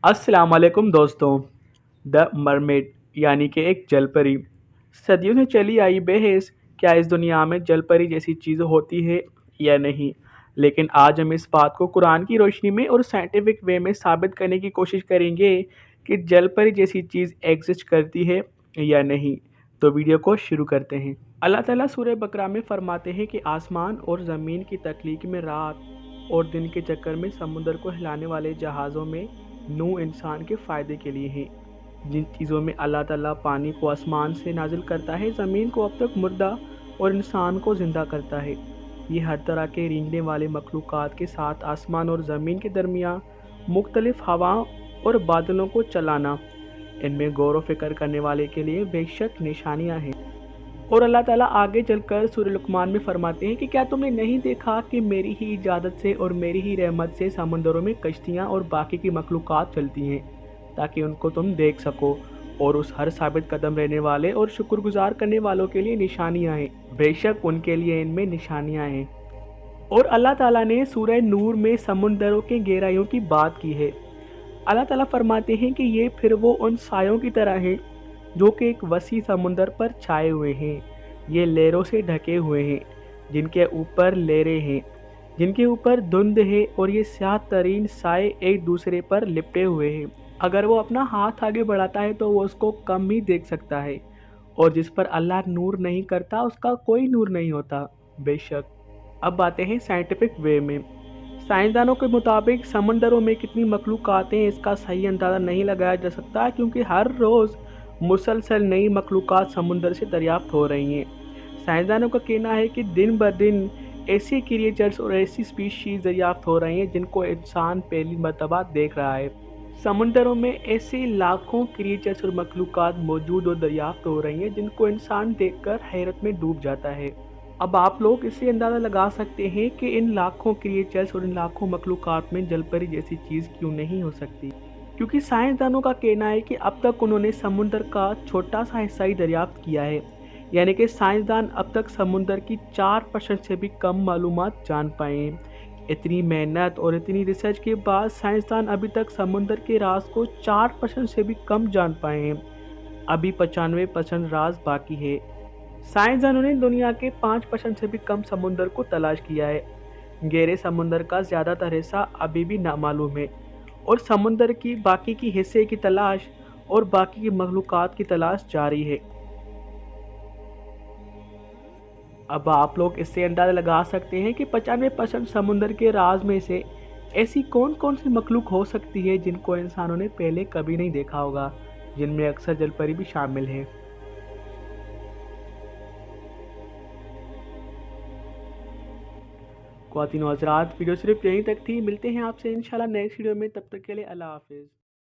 अस्सलाम वालेकुम दोस्तों। द मरमेड यानी कि एक जलपरी सदियों से चली आई बहस, क्या इस दुनिया में जलपरी जैसी चीज़ होती है या नहीं। लेकिन आज हम इस बात को कुरान की रोशनी में और साइंटिफिक वे में साबित करने की कोशिश करेंगे कि जलपरी जैसी चीज़ एग्जिस्ट करती है या नहीं। तो वीडियो को शुरू करते हैं। अल्लाह ताला सूरह बकरा में फरमाते हैं कि आसमान और ज़मीन की तख्लीक में रात और दिन के चक्कर में समुद्र को हिलाने वाले जहाज़ों में नूह इंसान के फ़ायदे के लिए हैं। जिन चीज़ों में अल्लाह ताला पानी को आसमान से नाजिल करता है, ज़मीन को अब तक मुर्दा और इंसान को ज़िंदा करता है। ये हर तरह के रेंगने वाले मखलूक़ात के साथ आसमान और ज़मीन के दरमियान मुख्तलिफ हवाओं और बादलों को चलाना, इनमें गौर व फिक्र करने वाले के लिए बेशक निशानियाँ हैं। और अल्लाह ताला आगे चलकर सूरह लुक़मान में फरमाते हैं कि क्या तुमने नहीं देखा कि मेरी ही इजाज़त से और मेरी ही रहमत से समंदरों में कश्तियाँ और बाकी की मखलूक़ात चलती हैं, ताकि उनको तुम देख सको। और उस हर साबित कदम रहने वाले और शुक्रगुजार करने वालों के लिए निशानियाँ हैं, बेशक उनके लिए इनमें निशानियाँ हैं। और अल्लाह ताला ने सूरह नूर में समुंदरों के गहराइयों की बात की है। अल्लाह ताला फरमाते हैं कि ये फिर वो उन सायों की तरह हैं जो कि एक वसी समुंदर पर छाए हुए हैं। ये लहरों से ढके हुए हैं, जिनके ऊपर लहरें हैं, जिनके ऊपर धुंध है, और ये स्याह तरीन साए एक दूसरे पर लिपटे हुए हैं। अगर वो अपना हाथ आगे बढ़ाता है तो वो उसको कम ही देख सकता है, और जिस पर अल्लाह नूर नहीं करता उसका कोई नूर नहीं होता। बेशक। अब आते हैं साइंटिफिक वे में। साइंसदानों के मुताबिक समंदरों में कितनी मखलूक़ात हैं इसका सही अंदाज़ा नहीं लगाया जा सकता, क्योंकि हर रोज़ मुसलसल नई मखलूक़ात समुंदर से दरियाफ्त हो रही हैं। साइंसदानों का कहना है कि दिन ब दिन ऐसी क्रिएचर्स और ऐसी स्पीशीज़ दरियाफ्त हो रही हैं जिनको इंसान पहली मर्तबा देख रहा है। समुंदरों में ऐसे लाखों क्रिएचर्स और मखलूक़ात मौजूद और दरियाफ्त हो रही हैं जिनको इंसान देखकर हैरत में डूब जाता है। अब आप लोग इससे अंदाज़ा लगा सकते हैं कि इन लाखों क्रिएचर्स और इन लाखों मखलूक़ात में जलपरी जैसी चीज़ क्यों नहीं हो सकती। क्योंकि साइंसदानों का कहना है कि अब तक उन्होंने समुद्र का छोटा सा हिस्सा ही दरियाफ्त किया है, यानी कि साइंसदान अब तक समुद्र की 4% से भी कम मालूमात जान पाए हैं। इतनी मेहनत और इतनी रिसर्च के बाद साइंसदान अभी तक समुद्र के राज को 4% से भी कम जान पाए हैं। अभी 95% राज बाकी है। साइंसदानों ने दुनिया के 5% से भी कम समुद्र को तलाश किया है। गहरे समुद्र का ज़्यादातर हिस्सा अभी भी नामालूम है, और समुद्र की बाकी की हिस्से की तलाश और बाकी की मखलूक़ात की तलाश जारी है। अब आप लोग इससे अंदाज़ा लगा सकते हैं कि 95% समुद्र के राज में से ऐसी कौन कौन सी मखलूक हो सकती है जिनको इंसानों ने पहले कभी नहीं देखा होगा, जिनमें अक्सर जलपरी भी शामिल है। ख्वातीन और हज़रात, वीडियो सिर्फ यहीं तक थी। मिलते हैं आपसे इंशाल्लाह नेक्स्ट वीडियो में, तब तक के लिए अल्लाह हाफ़िज़।